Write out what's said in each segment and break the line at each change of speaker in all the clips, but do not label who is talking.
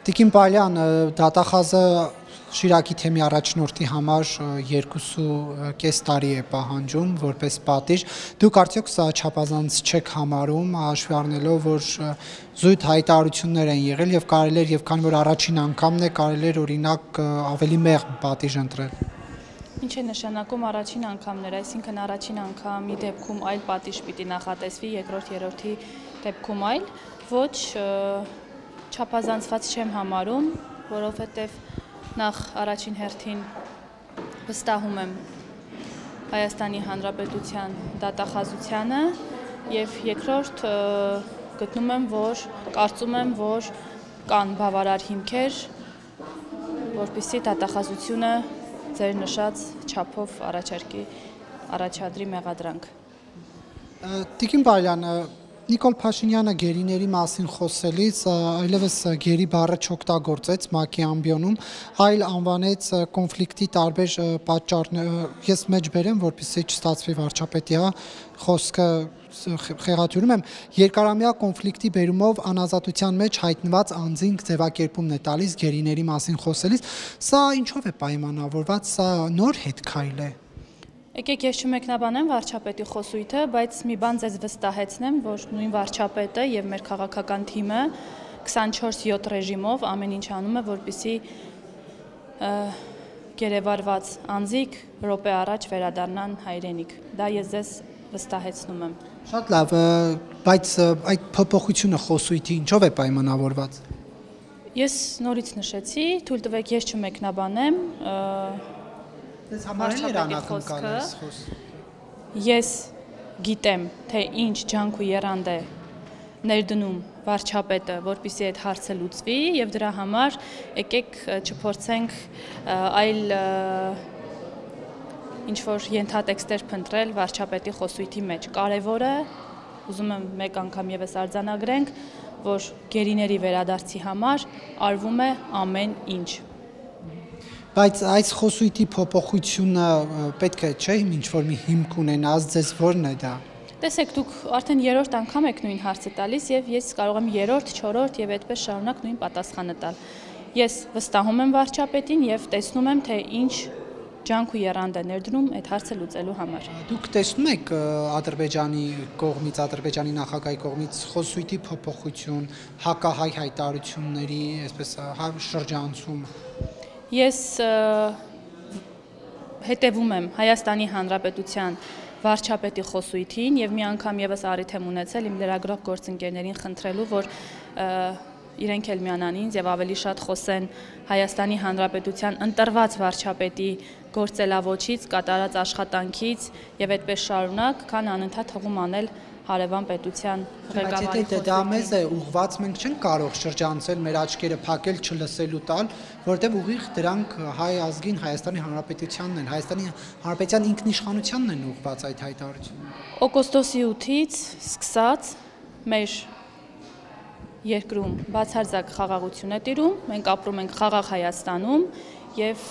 Տիկին Պալյան, դատախազը Շիրակի թեմի առաջնորդի համար 2.5 տարի է պահանջում որպես պատիժ։ Դուք արդյոք սա չափազանց չեք համարում, հաշվի առնելով, որ զույգ հայտարարություններ են եղել եւ կարելի էր, եւ քանի որ առաջին անգամն է, կարելի էր օրինակ ավելի մեղմ պատիժ ընտրել։
Ինչ է նշանակում առաջին անգամներ, այսինքն առաջին անգամի դեպքում այլ պատիժ պիտի նախատեսվի, երկրորդ, երրորդի դեպքում այլ, ոչ չափազանցված չեմ համարում, որովհետև նախ առաջին հերթին վստահում եմ Հայաստանի Հանրապետության դատախազությանը եւ երկրորդ գտնում եմ, որ կարծում եմ, որ կան բավարար հիմքեր, որպեսզի դատախազությունը ձեր նշած չափով առաջադրի մեղադրանք։
Տիկին Պալյան, Նիկոլ Փաշինյանը գերիների մասին խոսելիս այլևս գերի բառը չօգտագործեց ՄԱԿ-ի ամբիոնում, այլ անվանեց կոնֆլիկտի տարբեր պատճառներ, ես մեջ բերեմ, որպեսզի չստացվի վարչապետի խոսքը խեղաթյուրում եմ, երկարամյա կոնֆլիկտի բերումով անազատության մեջ հայտնված անձին ձևակերպումն է տալիս գերիների մասին խոսելիս, սա ինչով է պայմանավորված, սա նոր հետքայլ է։
Եկեք ես չմեկնաբանեմ վարչապետի խոսույթը, բայց մի բան ձեզ վստահեցնեմ, որ նույն վարչապետը եւ մեր քաղաքական թիմը 24/7 ռեժիմով ամեն ինչ անում է, որպեսզի գերեվարված անձիկ րոպե առաջ վերադառնան հայրենիք։ Դա ես ձեզ վստահեցնում եմ։
Շատ լավ, բայց այդ փոփոխությունը խոսույթի ինչով է պայմանավորված։
Ես նորից նշեցի, թույլ տվեք ես չմեկնաբանեմ Ես գիտեմ, թե ինչ ջանք ու եռանդ է ներդնում վարչապետը, որպեսզի այդ հարցը լուծվի եւ դրա համար եկեք չփորձենք այլ ինչ որ ենթատեքստեր փնտրել վարչապետի խոսույթի մեջ։ Կարևորը, ուզում եմ մեկ անգամ եւս արձանագրենք, որ գերիների վերադարձի համար արվում է ամեն ինչ։
Բայց այս խոսույթի փոփոխությունը պետք է չէ ինչ-որ մի հիմք ունենա, ձեզ որն է դա։
Տեսեք, դուք արդեն երրորդ անգամ եք նույն հարցը տալիս եւ ես կարող եմ երրորդ, չորրորդ եւ այդպես շարունակ նույն պատասխանը տալ։ Ես վստահում եմ վարչապետին եւ տեսնում եմ, թե ինչ ջանք ու եռանդ է ներդնում այդ հարցը լուծելու համար։
Դուք տեսնում եք Ադրբեջանի կողմից, Ադրբեջանի նախագահի կողմից խոսույթի փոփոխություն, հակահայ հայտարարությունների, այսպես շրջանցում։
Ես հետևում եմ Հայաստանի Հանրապետության վարչապետի խոսույթին եւ մի անգամ եւս առիթ եմ ունեցել իմ լրագրող գործընկերներին խնդրելու, որ իրենք էլ միանան ինձ եւ ավելի շատ խոսեն Հայաստանի Հանրապետության ընտրված վարչապետի գործելավոճից, կատարած աշխատանքից եւ այդպես շարունակ, քան անընդհատ հողում անել հարևան պետության ղեկավարի
խոսքը։ Դա մեզ է ուղղված, մենք չենք կարող շրջանցել մեր աչքերը փակել, չլսելու տալ, որովհետև ուղիղ դրանք հայ ազգին Հայաստանի Հանրապետությանն են, Հայաստանի Հանրապետության ինքնիշխանությանն են ուղղված այդ հայտարարությունները։
Օգոստոսի 8-ից սկսած մեր երկրում բացարձակ խաղաղություն է տիրում, մենք ապրում ենք խաղաղ Հայաստանում եւ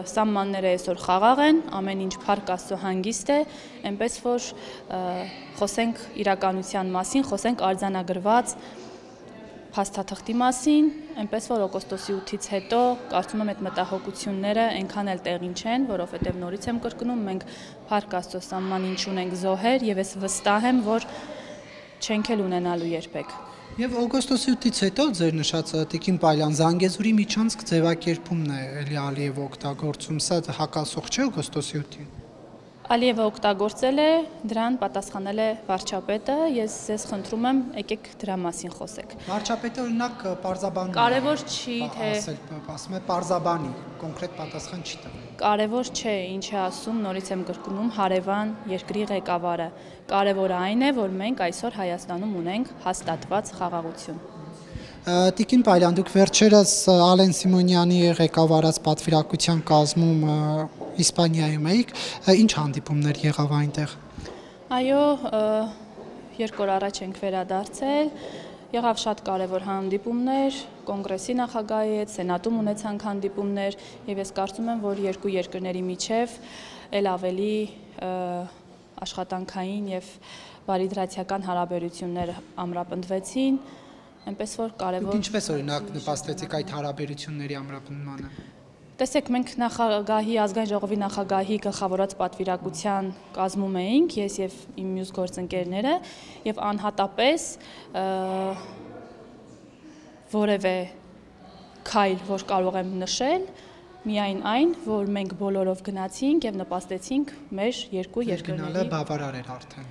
սահմանները այսօր խաղաղ են, ամեն ինչ փառք Աստծո հանգիստ է, այնպես որ խոսենք իրականության մասին, խոսենք արձանագրված փաստաթղթի մասին, այնպես որ օգոստոսի 8-ից հետո կարծում եմ այդ մտահոգությունները այնքան էլ տեղին չեն, որովհետեւ նորից եմ կրկնում, մենք փառք Աստծո սահմանին չունենք զոհեր եւ ես վստահ եմ, որ չենք էլ ունենալու երբեք։
Եվ օգոստոսի 8-ից հետո ձեր նշած Տիկին Պալյան Զանգեզուրի միջանցք ձևակերպումն է էլի Ալիևը օգտագործում, սա հակասող չէ օգոստոսի 8-ին։
Ալիևը օգտագործել է, դրան պատասխանել է վարչապետը, ես ձեզ խնդրում եմ, եկեք դրա մասին խոսեք։
Վարչապետը օրինակ պարզաբանում է։
Կարևոր չի, թե
ասում է պարզաբանի, կոնկրետ պատասխան չի տվել։
Կարևոր չէ, ինչ է ասում, նորից եմ կրկնում, հարևան երկրի ղեկավարը։ Կարևորը այն է, որ մենք այսօր Հայաստանում ունենք հաստատված խաղաղություն։
Տիկին Պալյան, դուք վերջերս Ալեն Սիմոնյանի ղեկավարած պատվիրակության կազմում Իսպանիայում էիք, ինչ հանդիպումներ եղավ այնտեղ։
Այո, 2 օր առաջ ենք վերադարձել, եղավ շատ կարևոր հանդիպումներ, կոնգրեսի նախագահի հետ, սենատում ունեցանք հանդիպումներ եւ ես կարծում եմ, որ երկու երկրների միջև ել ավելի աշխատանքային եւ բարիդրացիական հարաբերություններ ամրապնդվեցին, այնպես որ
Դուք
կարևոր։
ինչպես օրինակ նպաստեցիք այդ հարաբերությունների ամրապնդմանը։
Տեսեք, մենք նախագահի ազգային ժողովի նախագահի գլխավորած պատվիրակության կազմում էինք, ես եւ իմ մյուս գործընկերները, եւ անհատապես որևէ քայլ, որ կարող եմ նշել, միայն այն, որ մենք բոլորով գնացինք եւ նպաստեցինք մեր երկու երկրների։
Գնալը բավարար էր արդեն։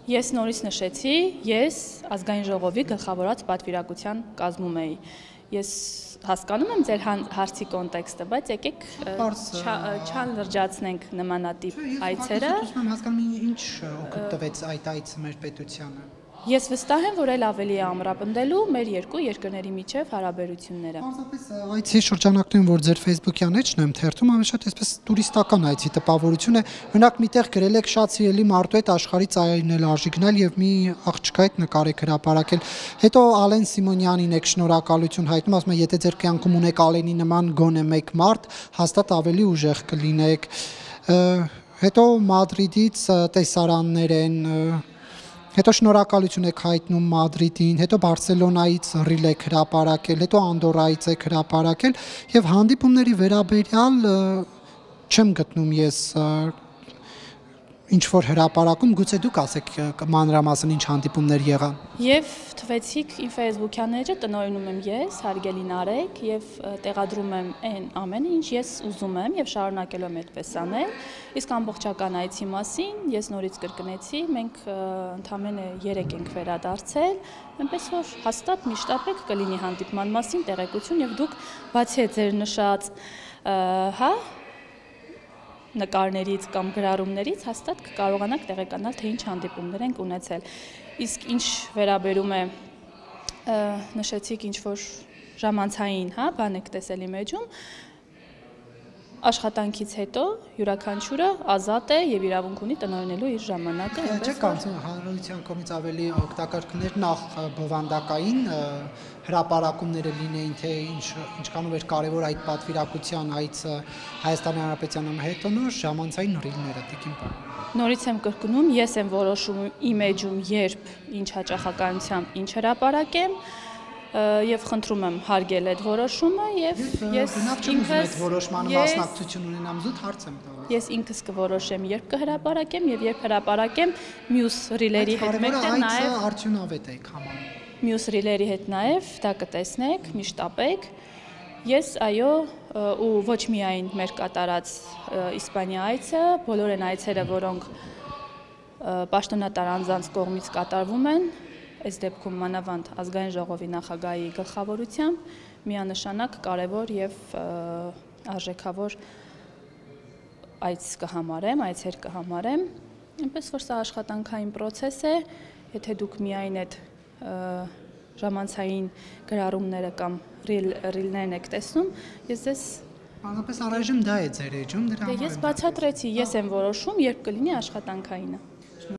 Ես նորից նշեցի, ես ազգային ժողովի գլխավորած պատվիրակության կազմում էի։ Ես հասկանում եմ ձեր հարցի կոնտեքստը, բայց եկեք չանլրջացնենք նմանատիպ այցերը։
Ես հասկանում եմ ինչ օգուտ տվեց այդ այցը մեր պետությանը։
Ես վստահ եմ, որ այլ ավելի է ամրապնդելու մեր երկու երկրների միջև հարաբերությունները։
Պարզապես այցի շրջանակներում, որ ձեր Facebook-յան էջն եմ թերթում, ավելի շատ այսպես տուրիստական այցի տպավորություն է։ Օրինակ միտեղ գրել եք շատ սիրելի մարդու հետ աշխարհի ծայրին արժի գնալ եւ մի աղջկա հետ նկար եք հրապարակել։ Հետո Ալեն Սիմոնյանին եք շնորհակալություն հայտնում, ասում եմ, եթե ձեր կյանքում ունեք Ալենի նման գոնե մեկ մարդ, հաստատ ավելի ուժեղ կլինեք։ Հետո Մադրիդից տեսարաններ են, հետո շնորհակալություն եք հայտնում Մադրիդին, հետո Բարսելոնայից ռիլ եք հրապարակել, հետո Անդորայից եք հրապարակել եւ հանդիպումների վերաբերյալ չեմ գտնում ես ինչ որ հրապարակում, գուցե դուք ասեք մանրամասն ինչ հանդիպումներ եղան։
Եվ թվեցիք իմ Facebook-յան էջը տնօրինում եմ ես, հարգելի Նարեկ, եւ տեղադրում եմ այն ամենը, ինչ ես ուզում եմ եւ շարունակելու եմ այդպես անել։ Իսկ ամբողջական այցի մասին ես նորից կրկնեցի, մենք ընդամենը 3 ենք վերադարձել, այնպես որ հաստատ միշտապեք կլինի հանդիպման մասին տեղեկություն եւ դուք բացի ձեր նշած նկարներից կամ գրառումներից հաստատ կկարողանաք տեղեկանալ, թե ինչ հանդիպումներ ենք ունեցել։ Իսկ ինչ վերաբերում է նշեցիք ինչ որ ժամանցային, բան եք տեսել իմ էջում, աշխատանքից հետո յուրաքանչյուրը ազատ է եւ իրավունք ունի տնօրինելու իր ժամանակը։
Չէ՞ կարծում հանրության կողմից ավելի օգտակար կներ նախ բովանդակային հրապարակումները լինեին, թե ինչքանով էր կարևոր այդ պատվիրակության այցը Հայաստանի Հանրապետության հետո նոր ժամանցային ռիլները տիկին պարոն։
Նորից եմ կրկնում, ես եմ որոշում իմ էջում երբ ինչ հաճախականությամբ ինչ հրապարակեմ եւ խնդրում եմ հարգել այդ որոշումը եւ ես
ինքս որոշմանը մասնակցություն ունենամ, զուտ հարց եմ տալիս։
Ես ինքս կորոշեմ երբ կհրապարակեմ եւ երբ հրապարակեմ մյուս ռիլերի հետ մեկտեղ նաեւ
արդյունավետ եք համարում։
Մյուս ռիլերի հետ նաեւ դա կտեսնեք, միշտ ապեք։ Ես այո ու ոչ միայն մեր կատարած Իսպանիա այցը, բոլոր այն այցերը, որոնք պաշտոնատար անձանց կողմից կատարվում են, այս դեպքում մանավանդ ազգային ժողովի նախագահի գլխավորությամբ միանշանակ կարևոր եւ արժեքավոր այցեր կհամարեմ, այնպես որ սա աշխատանքային process է, եթե դուք միայն այդ ժամանցային գրառումները կամ ռիլներն եք տեսնում, ես ձեզ
Բանապես առայժմ դա է ձեր էջում, դրա համար։
Ես բացատրեցի, ես եմ որոշում, երբ կլինի աշխատանքայինը։